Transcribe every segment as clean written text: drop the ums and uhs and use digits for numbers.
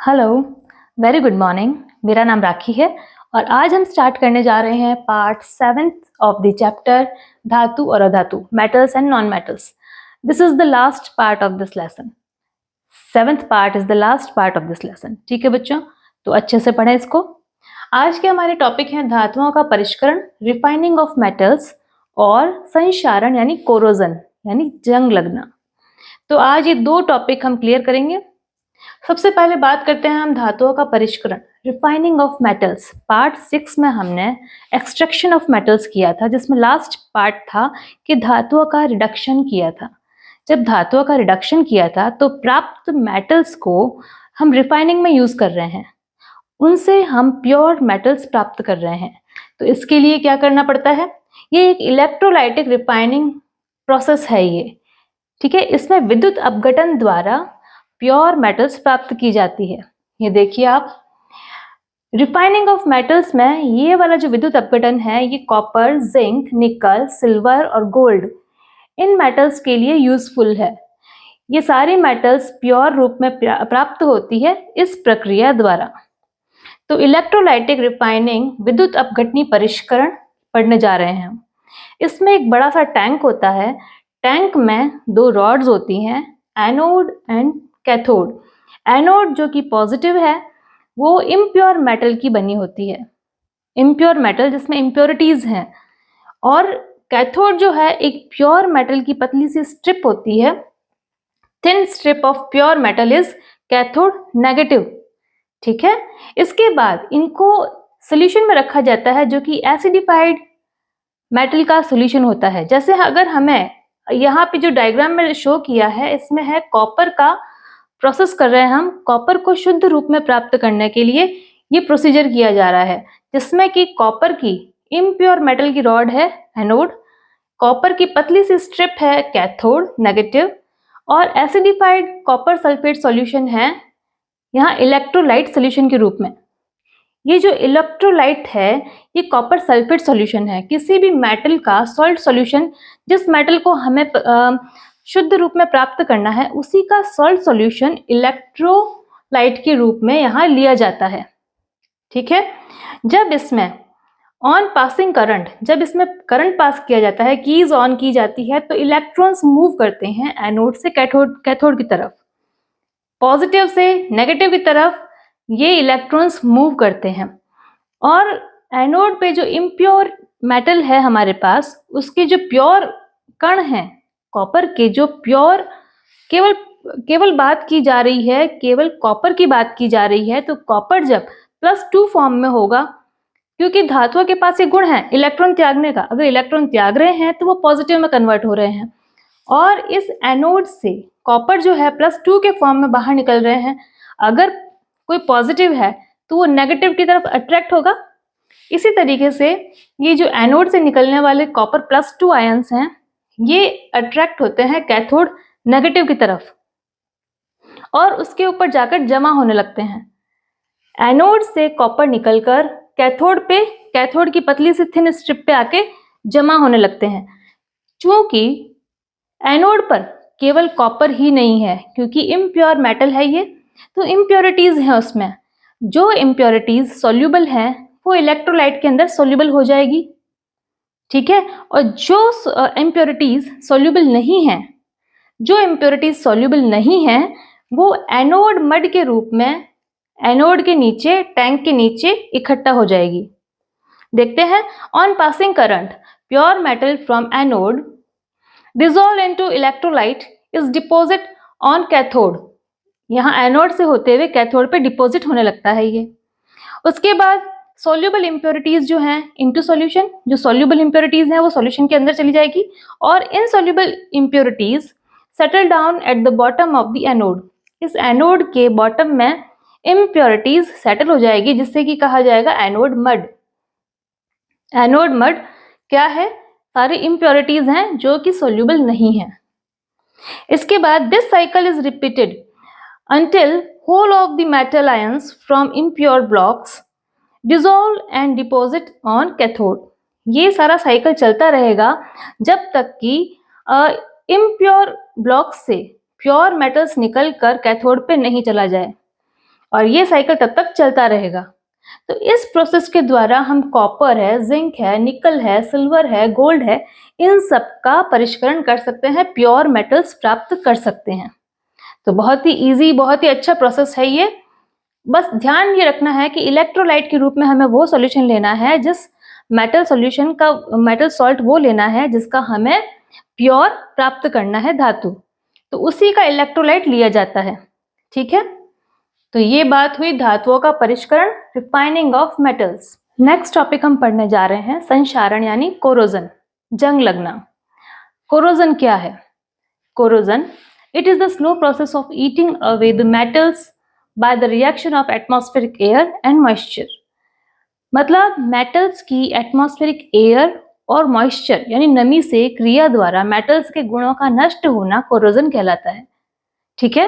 Hello, very good morning. मेरा नाम राखी है और आज हम स्टार्ट करने जा रहे हैं part 7th of the chapter धातु और अधातु, metals and non metals. This is the last part of this lesson. 7th part is the last part of this lesson. ठीक है बच्चों, तो अच्छे से पढ़ें इसको। आज के हमारे टॉपिक हैं धातुओं का परिष्करण, रिफाइनिंग ऑफ मेटल्स और संक्षारण यानी कोरोजन यानी जंग लगना। तो आज ये दो टॉपिक हम क्लियर करेंगे। सबसे पहले बात करते हैं हम धातुओं का परिष्करण, रिफाइनिंग ऑफ मेटल्स। पार्ट 6 में हमने एक्सट्रैक्शन ऑफ मेटल्स किया था, जिसमें लास्ट पार्ट था कि धातुओं का रिडक्शन किया था। जब धातुओं का रिडक्शन किया था तो प्राप्त मेटल्स को हम रिफाइनिंग में यूज कर रहे हैं, उनसे हम प्योर मेटल्स प्राप्त कर रहे हैं। तो इसके लिए क्या करना पड़ता है? ये एक इलेक्ट्रोलाइटिक रिफाइनिंग प्रोसेस है ये। ठीक है, इसमें विद्युत अपघटन द्वारा प्योर मेटल्स प्राप्त की जाती है। ये देखिए आप, रिफाइनिंग ऑफ मेटल्स में ये वाला जो विद्युत अपघटन है ये कॉपर, जिंक, निकल, सिल्वर और गोल्ड इन मेटल्स के लिए यूजफुल है। ये सारी मेटल्स प्योर रूप में प्राप्त होती है इस प्रक्रिया द्वारा। तो इलेक्ट्रोलाइटिक रिफाइनिंग विद्युत अपघटनी परिष्करण पढ़ने जा रहे हैं हम। इसमें एक बड़ा सा टैंक होता है। टैंक में दो रॉड्स होती हैं, एनोड एंड कैथोड। एनोड जो कि पॉजिटिव है वो इम्प्योर मेटल की बनी होती है, इम्प्योर मेटल जिसमें इम्प्योरिटीज हैं। और कैथोड जो है एक प्योर मेटल की पतली सी स्ट्रिप होती है। Thin strip of pure metal is cathode negative. ठीक है, इसके बाद इनको सोल्यूशन में रखा जाता है जो कि एसिडिफाइड मेटल का सोल्यूशन होता है। जैसे अगर हमें यहाँ पे जो डायग्राम में शो किया है इसमें है कॉपर का प्रोसेस कर रहे हैं हम। कॉपर को शुद्ध रूप में प्राप्त करने के लिए ये प्रोसीजर किया जा रहा है, जिसमें कि कॉपर की इम्प्योर मेटल की रॉड है एनोड, कॉपर की पतली सी स्ट्रिप है कैथोड नेगेटिव, और एसिडिफाइड कॉपर सल्फेट सॉल्यूशन है यहाँ इलेक्ट्रोलाइट सॉल्यूशन के रूप में। ये जो इलेक्ट्रोलाइट है ये कॉपर सल्फेट सॉल्यूशन है। किसी भी मेटल का सॉल्ट सॉल्यूशन, जिस मेटल को हमें शुद्ध रूप में प्राप्त करना है, उसी का सॉल्ट सॉल्यूशन इलेक्ट्रोलाइट के रूप में यहाँ लिया जाता है। ठीक है, जब इसमें ऑन पासिंग करंट, जब इसमें करंट पास किया जाता है, कीज ऑन की जाती है, तो इलेक्ट्रॉन्स मूव करते हैं एनोड से कैथोड की तरफ। पॉजिटिव से नेगेटिव की तरफ ये इलेक्ट्रॉन्स मूव करते हैं। और एनोड पे जो इम्प्योर मेटल है हमारे पास, उसके जो प्योर कण हैं कॉपर के, जो प्योर केवल बात की जा रही है, केवल कॉपर की बात की जा रही है, तो कॉपर जब +2 फॉर्म में होगा, क्योंकि धातुओं के पास ये गुण है इलेक्ट्रॉन त्यागने का। अगर इलेक्ट्रॉन त्याग रहे हैं तो वो पॉजिटिव में कन्वर्ट हो रहे हैं, और इस एनोड से कॉपर जो है +2 के फॉर्म में बाहर निकल रहे हैं। अगर कोई पॉजिटिव है तो वो नेगेटिव की तरफ अट्रैक्ट होगा। इसी तरीके से ये जो एनोड से निकलने वाले कॉपर +2 आयंस हैं ये अट्रैक्ट होते हैं कैथोड नेगेटिव की तरफ और उसके ऊपर जाकर जमा होने लगते हैं। एनोड से कॉपर निकलकर कैथोड की पतली सी थिन स्ट्रिप पे आके जमा होने लगते हैं। चूंकि एनोड पर केवल कॉपर ही नहीं है, क्योंकि इम्प्योर मेटल है ये, तो इम्प्योरिटीज हैं उसमें। जो इम्प्योरिटीज सॉल्यूबल हैं वो इलेक्ट्रोलाइट के अंदर सॉल्यूबल हो जाएगी। ठीक है, और जो इम्प्योरिटीज सॉल्यूबल नहीं है, जो इम्प्योरिटीज सॉल्यूबल नहीं है, वो एनोड मड के रूप में एनोड के नीचे, टैंक के नीचे इकट्ठा हो जाएगी। देखते हैं, on passing current pure metal from anode dissolve into electrolyte is deposit on cathode। यहाँ एनोड से होते हुए कैथोड पे डिपॉजिट होने लगता है ये। उसके बाद सोल्यूबल इम्प्योरिटीज जो हैं इनटू सॉल्यूशन, जो सोल्यूबल इम्प्योरिटीज हैं वो सॉल्यूशन के अंदर चली जाएगी, और insoluble impurities settle down at the bottom of the anode. इस एनोड के बॉटम में इम्प्योरिटीज सेटल हो जाएगी, जिससे कि कहा जाएगा एनोड मड। एनोड मड क्या है? सारी इम्प्योरिटीज हैं जो कि सोल्यूबल नहीं है। इसके बाद this cycle is repeated until whole of the metal ions from impure blocks dissolve and deposit on cathode। ये सारा साइकिल चलता रहेगा जब तक कि इम्प्योर ब्लॉक से प्योर मेटल्स निकल कर कैथोड पे नहीं चला जाए। और ये साइकिल तब तक चलता रहेगा। तो इस प्रोसेस के द्वारा हम कॉपर है, जिंक है, निकल है, सिल्वर है, गोल्ड है, इन सब का परिष्करण कर सकते हैं, प्योर मेटल्स प्राप्त कर सकते हैं। तो बहुत ही इजी, बहुत ही अच्छा प्रोसेस है ये। बस ध्यान ये रखना है कि इलेक्ट्रोलाइट के रूप में हमें वो सॉल्यूशन लेना है, जिस मेटल सॉल्यूशन का मेटल सॉल्ट वो लेना है जिसका हमें प्योर प्राप्त करना है धातु, तो उसी का इलेक्ट्रोलाइट लिया जाता है। ठीक है, तो ये बात हुई धातुओं का परिष्करण, refining of metals. Next topic हम पढ़ने जा रहे हैं संक्षारण यानी कोरोजन, जंग लगना। कोरोजन क्या है? Corrosion, it is the slow process of eating away the metals by the reaction of atmospheric air and moisture। मतलब मेटल्स की एटमॉस्फेरिक एयर और मॉइस्चर यानी नमी से क्रिया द्वारा मेटल्स के गुणों का नष्ट होना कोरोजन कहलाता है। ठीक है,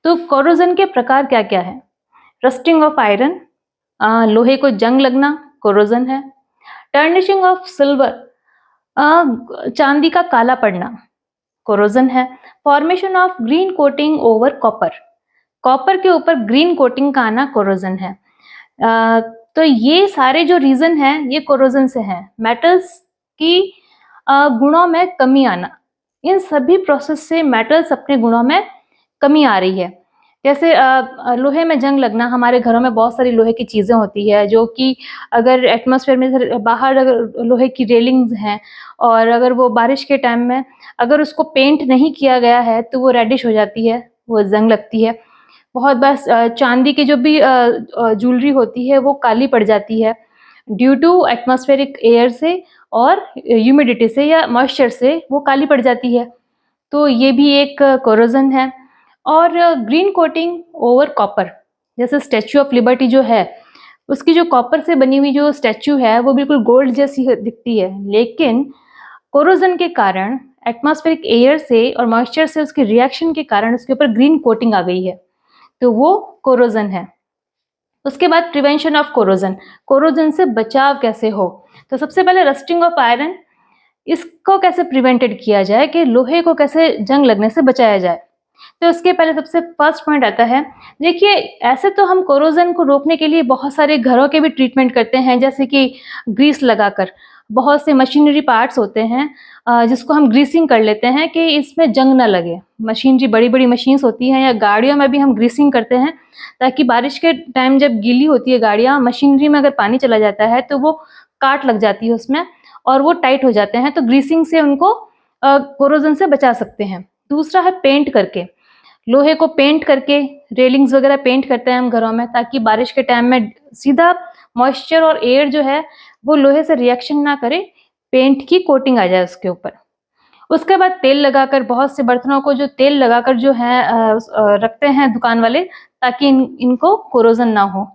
तो कोरोजन के प्रकार क्या क्या है? रस्टिंग ऑफ आयरन, लोहे को जंग लगना कोरोजन है। टर्निशिंग ऑफ सिल्वर, चांदी का काला पड़ना कोरोजन है। Formation of green coating over copper, copper के ऊपर ग्रीन कोटिंग का आना कोरोजन है। तो ये सारे जो रीजन हैं ये कोरोजन से हैं। मेटल्स की गुणों में कमी आना, इन सभी प्रोसेस से मेटल्स अपने गुणों में कमी आ रही है। जैसे लोहे में जंग लगना, हमारे घरों में बहुत सारी लोहे की चीज़ें होती है जो कि अगर एटमॉस्फेयर में बाहर अगर लोहे की रेलिंग्स हैं और अगर वो बारिश के टाइम में अगर उसको पेंट नहीं किया गया है तो वो रेडिश हो जाती है, वो जंग लगती है। बहुत बार चांदी की जो भी ज्वेलरी होती है वो काली पड़ जाती है ड्यू टू एटमॉस्फेरिक एयर से और ह्यूमिडिटी से या मॉइस्चर से वो काली पड़ जाती है। तो ये भी एक कोरोजन है। और ग्रीन कोटिंग ओवर कॉपर, जैसे स्टैच्यू ऑफ लिबर्टी जो है उसकी जो कॉपर से बनी हुई जो स्टैच्यू है वो बिल्कुल गोल्ड जैसी दिखती है, लेकिन कोरोजन के कारण एटमॉस्फेरिक एयर से और मॉइस्चर से उसके रिएक्शन के कारण उसके ऊपर ग्रीन कोटिंग आ गई है, तो वो कोरोजन है। उसके बाद प्रिवेंशन ऑफ कोरोजन, कोरोजन से बचाव कैसे हो? तो सबसे पहले रस्टिंग ऑफ आयरन, इसको कैसे प्रिवेंटेड किया जाए कि लोहे को कैसे जंग लगने से बचाया जाए? तो उसके पहले सबसे फर्स्ट पॉइंट आता है, देखिए ऐसे तो हम कोरोजन को रोकने के लिए बहुत सारे घरों के भी ट्रीटमेंट करते हैं, जैसे कि ग्रीस लगाकर। बहुत से मशीनरी पार्ट्स होते हैं जिसको हम ग्रीसिंग कर लेते हैं कि इसमें जंग ना लगे। मशीनरी बड़ी बड़ी मशीन्स होती हैं या गाड़ियों में भी हम ग्रीसिंग करते हैं ताकि बारिश के टाइम जब गीली होती है गाड़ियाँ, मशीनरी में अगर पानी चला जाता है तो वो काट लग जाती है उसमें और वो टाइट हो जाते हैं, तो ग्रीसिंग से उनको कोरोजन से बचा सकते हैं। दूसरा है पेंट करके, लोहे को पेंट करके रेलिंग्स वगैरह पेंट करते हैं हम घरों में ताकि बारिश के टाइम में सीधा मॉइस्चर और एयर जो है वो लोहे से रिएक्शन ना करे, पेंट की कोटिंग आ जाए उसके ऊपर। उसके बाद तेल लगाकर, बहुत से बर्तनों को जो तेल लगाकर जो है रखते हैं दुकान वाले ताकि इनको कोरोजन ना हो।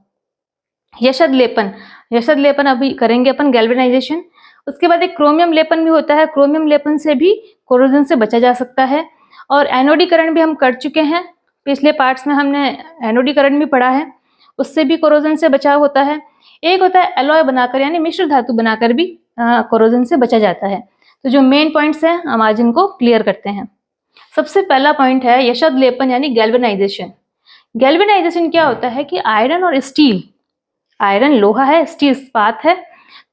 यशद लेपन, यशद लेपन अभी करेंगे अपन, गैल्वेनाइजेशन। उसके बाद एक क्रोमियम लेपन भी होता है, क्रोमियम लेपन से भी कोरोजन से बचा जा सकता है। और एनोडीकरण भी हम कर चुके हैं, पिछले पार्ट्स में हमने एनोडीकरण भी पढ़ा है, उससे भी कोरोजन से बचाव होता है। एक होता है एलॉय बनाकर यानी मिश्र धातु बनाकर भी कोरोजन से बचा जाता है। तो जो मेन पॉइंट्स हैं हम आज इनको क्लियर करते हैं। सबसे पहला पॉइंट है यशद लेपन यानी गैल्वेनाइजेशन। गैल्वेनाइजेशन क्या होता है कि आयरन और स्टील, आयरन लोहा है, स्टील इस्पात है,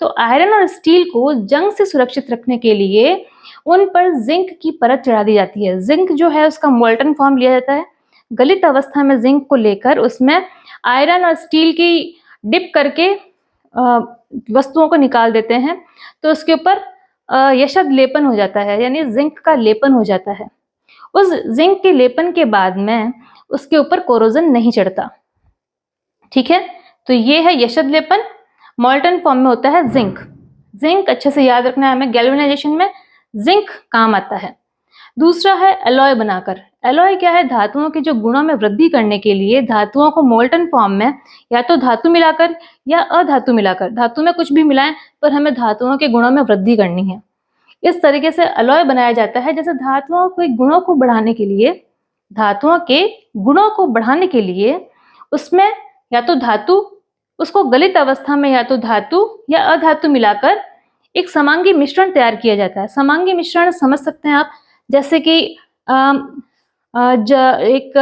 तो आयरन और स्टील को जंग से सुरक्षित रखने के लिए उन पर जिंक की परत चढ़ा दी जाती है। जिंक जो है उसका मोल्टन फॉर्म लिया जाता है, गलित अवस्था में जिंक को लेकर उसमें आयरन और स्टील की डिप करके वस्तुओं को निकाल देते हैं, तो उसके ऊपर यशद लेपन हो जाता है यानी जिंक का लेपन हो जाता है। उस जिंक के लेपन के बाद में उसके ऊपर कोरोजन नहीं चढ़ता। ठीक है, तो ये है यशद लेपन, मोल्टन फॉर्म में होता है जिंक। जिंक अच्छे से याद रखना है हमें, गैल्वेनाइजेशन में जिंक काम आता है। दूसरा है एलॉय बनाकर। एलॉय क्या है? धातुओं के जो गुणों में वृद्धि करने के लिए धातुओं को मोल्टन फॉर्म में या तो धातु मिलाकर या अधातु मिलाकर, धातु में कुछ भी मिलाएं पर हमें धातुओं के गुणों में वृद्धि करनी है, इस तरीके से एलॉय बनाया जाता है। जैसे धातुओं के गुणों को बढ़ाने के लिए, धातुओं के गुणों को बढ़ाने के लिए उसमें या तो धातु, उसको गलित अवस्था में या तो धातु या अधातु मिलाकर एक समांगी मिश्रण तैयार किया जाता है। समांगी मिश्रण समझ सकते हैं आप, जैसे कि एक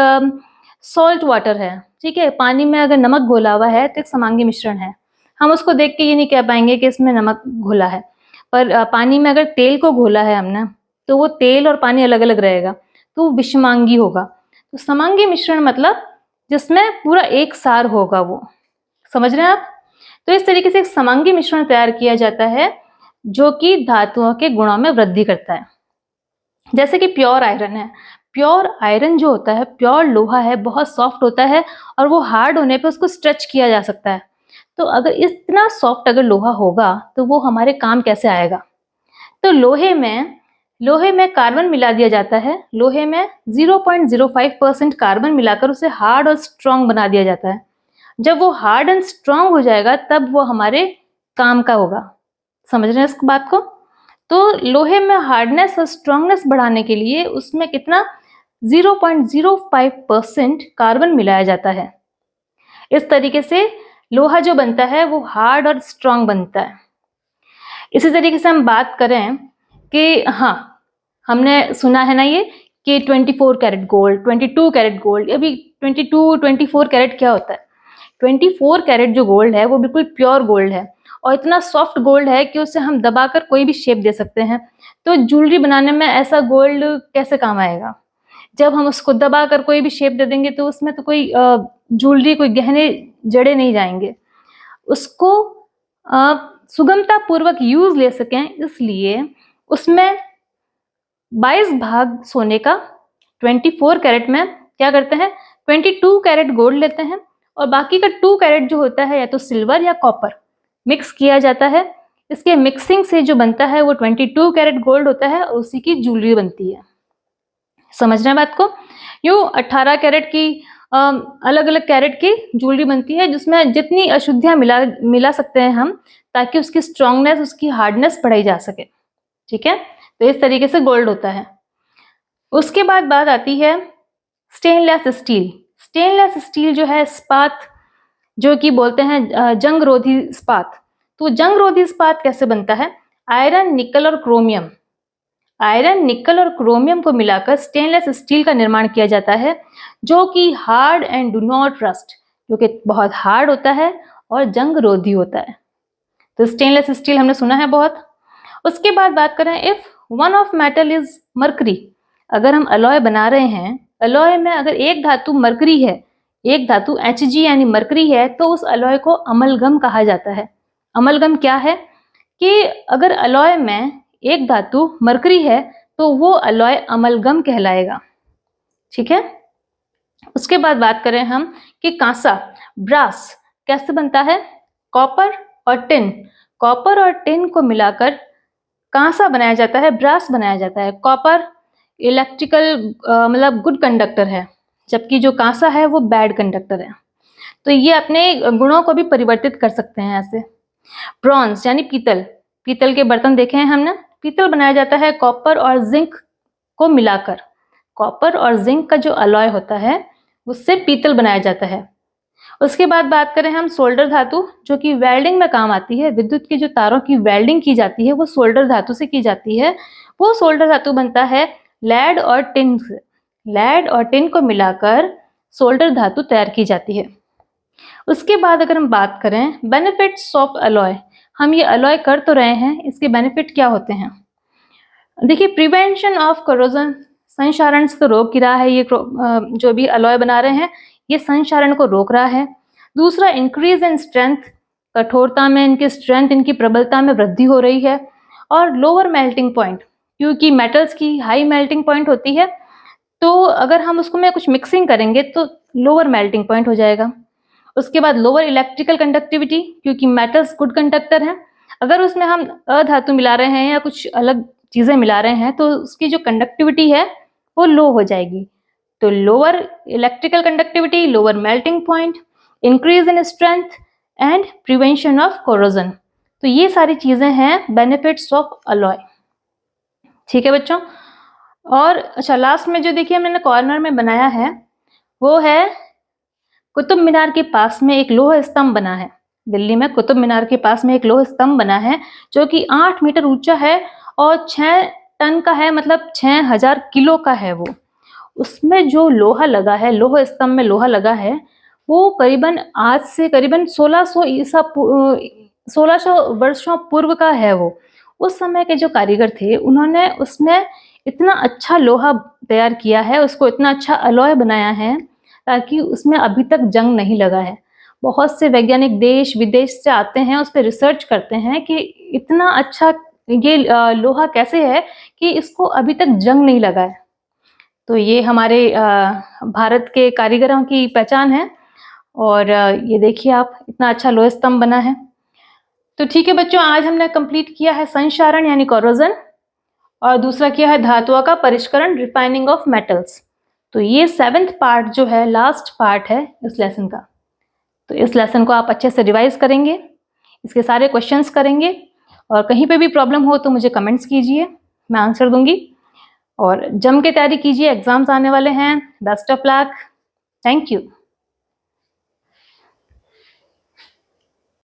सॉल्ट वाटर है, ठीक है, पानी में अगर नमक घोला हुआ है तो एक समांगी मिश्रण है। हम उसको देख के ये नहीं कह पाएंगे कि इसमें नमक घोला है, पर पानी में अगर तेल को घोला है हमने तो वो तेल और पानी अलग अलग रहेगा, तो वो विषमांगी होगा। तो समांगी मिश्रण मतलब जिसमें पूरा एक सार होगा, वो समझ रहे हैं आप। तो इस तरीके से एक समांगी मिश्रण तैयार किया जाता है जो कि धातुओं के गुणों में वृद्धि करता है। जैसे कि प्योर आयरन है, प्योर आयरन जो होता है, प्योर लोहा है, बहुत सॉफ्ट होता है और वो हार्ड होने पे उसको स्ट्रेच किया जा सकता है। तो अगर इतना सॉफ्ट अगर लोहा होगा तो वो हमारे काम कैसे आएगा। तो लोहे में कार्बन मिला दिया जाता है। लोहे में 0.05% कार्बन मिलाकर उसे हार्ड और स्ट्रॉन्ग बना दिया जाता है। जब वो हार्ड एंड स्ट्रॉन्ग हो जाएगा तब वो हमारे काम का होगा। समझ रहे हैं इस बात को। तो लोहे में हार्डनेस और स्ट्रॉन्गनेस बढ़ाने के लिए उसमें कितना 0.05% कार्बन मिलाया जाता है। इस तरीके से लोहा जो बनता है वो हार्ड और स्ट्रॉन्ग बनता है। इसी तरीके से हम बात करें कि हाँ, हमने सुना है ना ये कि 24 कैरेट गोल्ड, 22 कैरेट गोल्ड। अभी 22 24 कैरेट क्या होता है। 24 कैरेट जो गोल्ड है वो बिल्कुल प्योर गोल्ड है और इतना सॉफ्ट गोल्ड है कि उसे हम दबाकर कोई भी शेप दे सकते हैं। तो ज्वेलरी बनाने में ऐसा गोल्ड कैसे काम आएगा। जब हम उसको दबाकर कोई भी शेप दे देंगे तो उसमें तो कोई ज्वेलरी, कोई गहने जड़े नहीं जाएंगे। उसको सुगमता पूर्वक यूज ले सकें इसलिए उसमें 22 भाग सोने का 24 कैरेट में क्या करते हैं, 22 कैरेट गोल्ड लेते हैं और बाकी का 2 कैरेट जो होता है या तो सिल्वर या कॉपर मिक्स किया जाता है। इसके मिक्सिंग से जो बनता है वो 22 कैरेट गोल्ड होता है और उसी की ज्वेलरी बनती है। समझ रहे हैं बात को। यूं 18 कैरेट की अलग अलग कैरेट की ज्वेलरी बनती है जिसमें जितनी अशुद्धियां मिला सकते हैं हम, ताकि उसकी स्ट्रॉन्गनेस, उसकी हार्डनेस बढ़ाई जा सके। ठीक है, तो इस तरीके से गोल्ड होता है। उसके बाद बात आती है स्टेनलेस स्टील। स्टेनलेस स्टील जो है इस्पात, जो कि बोलते हैं जंग रोधी इस्पात। तो जंग रोधी इस्पात कैसे बनता है। आयरन, निकल और क्रोमियम, आयरन, निकल और क्रोमियम को मिलाकर स्टेनलेस स्टील का निर्माण किया जाता है जो कि hard and do not rust, जो कि बहुत हार्ड होता है और जंग रोधी होता है। तो स्टेनलेस स्टील हमने सुना है बहुत। उसके बाद बात करें if one of metal is mercury. अगर हम अलॉय बना रहे हैं, अलॉय में अगर एक धातु मरकरी है, एक धातु Hg यानी मरकरी है, तो उस अलॉय को अमलगम कहा जाता है। अमलगम क्या है कि अगर अलॉय में एक धातु मरकरी है तो वो अलॉय अमलगम कहलाएगा। ठीक है। उसके बाद बात करें हम कि कांसा, ब्रास कैसे बनता है। कॉपर और टिन, कॉपर और टिन को मिलाकर कांसा बनाया जाता है, ब्रास बनाया जाता है। कॉपर इलेक्ट्रिकल मतलब गुड कंडक्टर है, जबकि जो कांसा है वो बैड कंडक्टर है। तो ये अपने गुणों को भी परिवर्तित कर सकते हैं ऐसे। ब्रॉन्ज यानी पीतल, पीतल के बर्तन देखे हैं हमने। पीतल बनाया जाता है कॉपर और जिंक को मिलाकर। कॉपर और जिंक का जो अलॉय होता है उससे पीतल बनाया जाता है। उसके बाद बात करें हम सोल्डर धातु, जो कि वेल्डिंग में काम आती है। विद्युत की जो तारों की वेल्डिंग की जाती है वो सोल्डर धातु से की जाती है। वो सोल्डर धातु बनता है लेड और टिन से। लेड और टिन को मिलाकर सोल्डर धातु तैयार की जाती है। उसके बाद अगर हम बात करें बेनिफिट्स ऑफ अलॉय, हम ये अलॉय कर तो रहे हैं, इसके बेनिफिट क्या होते हैं। देखिए, प्रिवेंशन ऑफ करोजन, संक्षारण से तो रोक ही रहा है ये जो भी अलॉय बना रहे हैं ये संक्षारण को रोक रहा है। दूसरा, इंक्रीज इन स्ट्रेंथ, कठोरता में इनकी स्ट्रेंथ, इनकी प्रबलता में वृद्धि हो रही है। और लोअर मेल्टिंग पॉइंट, क्योंकि मेटल्स की हाई मेल्टिंग पॉइंट होती है, तो अगर हम उसको में कुछ मिक्सिंग करेंगे तो लोअर मेल्टिंग पॉइंट हो जाएगा। उसके बाद लोअर इलेक्ट्रिकल कंडक्टिविटी, क्योंकि मेटल्स गुड कंडक्टर हैं। अगर उसमें हम अधातु मिला रहे हैं या कुछ अलग चीजें मिला रहे हैं तो उसकी जो कंडक्टिविटी है वो लो हो जाएगी। तो lower electrical conductivity, lower melting point, increase in strength and prevention of corrosion. तो ये सारी चीजें हैं बेनिफिट्स ऑफ अलॉय। ठीक है बच्चों। और अच्छा, लास्ट में जो देखिए हमने कॉर्नर में बनाया है वो है कुतुब मीनार के पास में एक लोह स्तंभ बना है। दिल्ली में कुतुब मीनार के पास में एक लोह स्तंभ बना है जो कि 8 मीटर ऊंचा है और 6 टन का है, मतलब 6000 किलो का है वो। उसमें जो लोहा लगा है, लोह स्तंभ में लोहा लगा है, वो करीबन आज से करीबन 1600 वर्षों पूर्व का है वो। उस समय के जो कारीगर थे, उन्होंने उसमें इतना अच्छा लोहा तैयार किया है, उसको इतना अच्छा अलॉय बनाया है, ताकि उसमें अभी तक जंग नहीं लगा है। बहुत से वैज्ञानिक देश-विदेश से आते हैं, उस पे रिसर्च करते हैं कि इतना अच्छा ये लोहा कैसे है कि इसको अभी तक जंग नहीं लगा है। तो ये हमारे भारत के कारीगरों की पहचान है। और ये देखिए आप, इतना अच्छा लोह स्तंभ बना है। तो ठीक है बच्चों, आज हमने कंप्लीट किया है संक्षारण यानी कोरोजन, और दूसरा किया है धातुओं का परिष्करण, रिफाइनिंग ऑफ मेटल्स। तो ये 7th पार्ट जो है, लास्ट पार्ट है इस लेसन का। तो इस लेसन को आप अच्छे से रिवाइज करेंगे, इसके सारे क्वेश्चंस करेंगे, और कहीं पे भी प्रॉब्लम हो तो मुझे कमेंट्स कीजिए, मैं आंसर दूंगी। और जम के तैयारी कीजिए, एग्जाम्स आने वाले हैं। Best of luck, thank you.